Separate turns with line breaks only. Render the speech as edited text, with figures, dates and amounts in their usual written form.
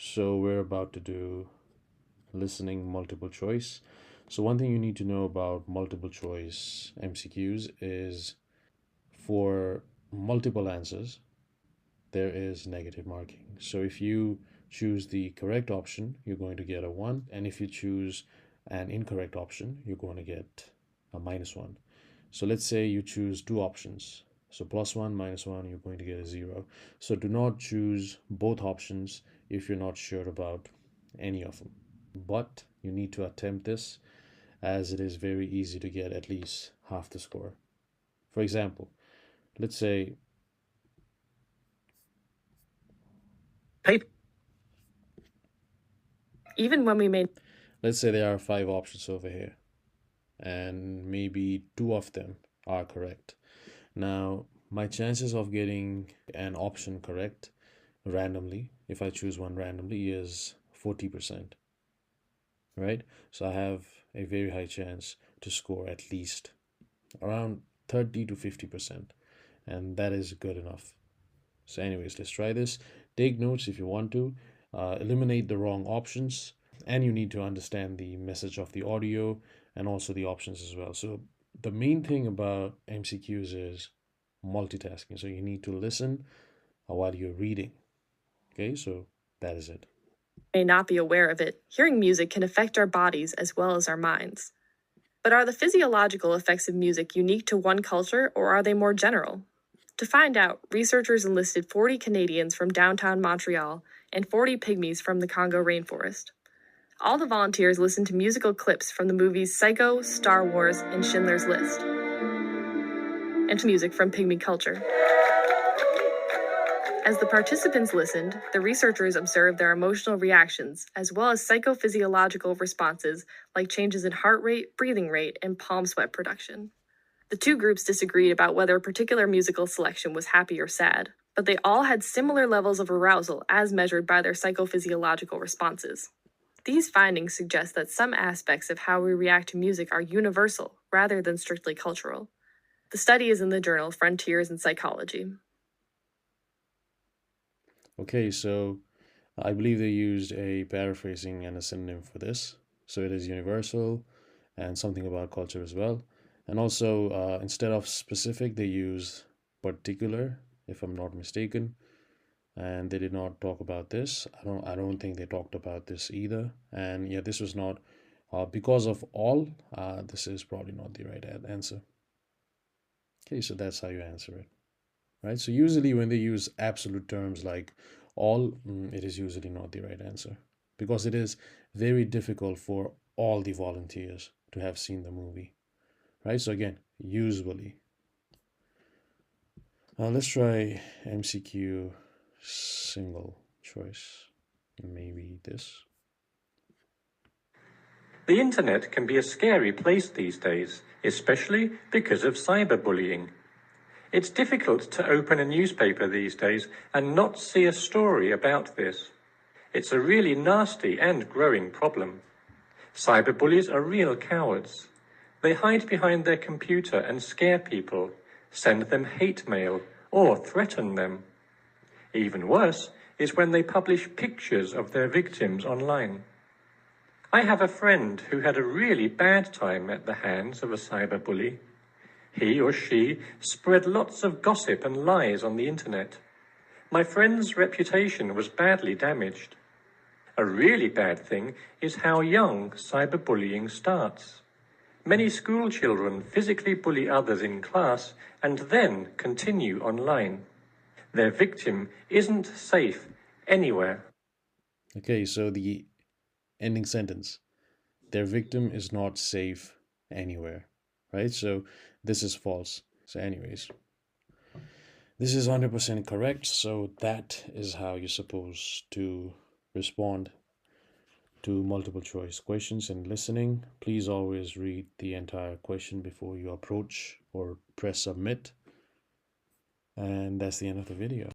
So we're about to do listening multiple choice. So one thing you need to know about multiple choice MCQs is for multiple answers, there is negative marking. So if you choose the correct option, you're going to get a 1. And if you choose an incorrect option, you're going to get a -1. So let's say you choose two options. So +1, -1, you're going to get a 0. So do not choose both options if you're not sure about any of them. But you need to attempt this, as it is very easy to get at least half the score. For example, let's say
even when we made
let's say there are 5 options over here, and maybe 2 of them are correct. Now, my chances of getting an option correct randomly, if I choose one randomly, is 40%, right? So I have a very high chance to score at least around 30 to 50%, and that is good enough. So anyways, let's try this. Take notes if you want to. Eliminate the wrong options, and you need to understand the message of the audio and also the options as well. So the main thing about MCQs is multitasking. So you need to listen while you're reading. Okay, so that is it.
may not be aware of it, hearing music can affect our bodies as well as our minds. But are the physiological effects of music unique to one culture, or are they more general? To find out, researchers enlisted 40 Canadians from downtown Montreal and 40 pygmies from the Congo rainforest. All the volunteers listened to musical clips from the movies Psycho, Star Wars, and Schindler's List, and to music from pygmy culture. As the participants listened, the researchers observed their emotional reactions, as well as psychophysiological responses like changes in heart rate, breathing rate, and palm sweat production. The two groups disagreed about whether a particular musical selection was happy or sad, but they all had similar levels of arousal as measured by their psychophysiological responses. These findings suggest that some aspects of how we react to music are universal rather than strictly cultural. The study is in the journal Frontiers in Psychology.
Okay, so I believe they used a paraphrasing and a synonym for this. So it is universal and something about culture as well. And also, instead of specific, they use particular, if I'm not mistaken. And they did not talk about this. I don't think they talked about this either. And yeah, this was not because of all. This is probably not the right answer. Okay, so that's how you answer it, right? So usually when they use absolute terms like all, it is usually not the right answer, because it is very difficult for all the volunteers to have seen the movie, right? So again, usually. Let's try MCQ single choice. Maybe this.
The internet can be a scary place these days, especially because of cyberbullying. It's difficult to open a newspaper these days and not see a story about this. It's a really nasty and growing problem. Cyberbullies are real cowards. They hide behind their computer and scare people, send them hate mail, or threaten them. Even worse is when they publish pictures of their victims online. I have a friend who had a really bad time at the hands of a cyberbully. He or she spread lots of gossip and lies on the internet. My friend's reputation was badly damaged. A really bad thing is how young cyberbullying starts. Many school children physically bully others in class and then continue online. Their victim isn't safe anywhere.
Okay, so the ending sentence, their victim is not safe anywhere, right? So this is false. So anyways, this is 100% correct. So that is how you're supposed to respond to multiple choice questions in listening. Please always read the entire question before you approach or press submit. And that's the end of the video.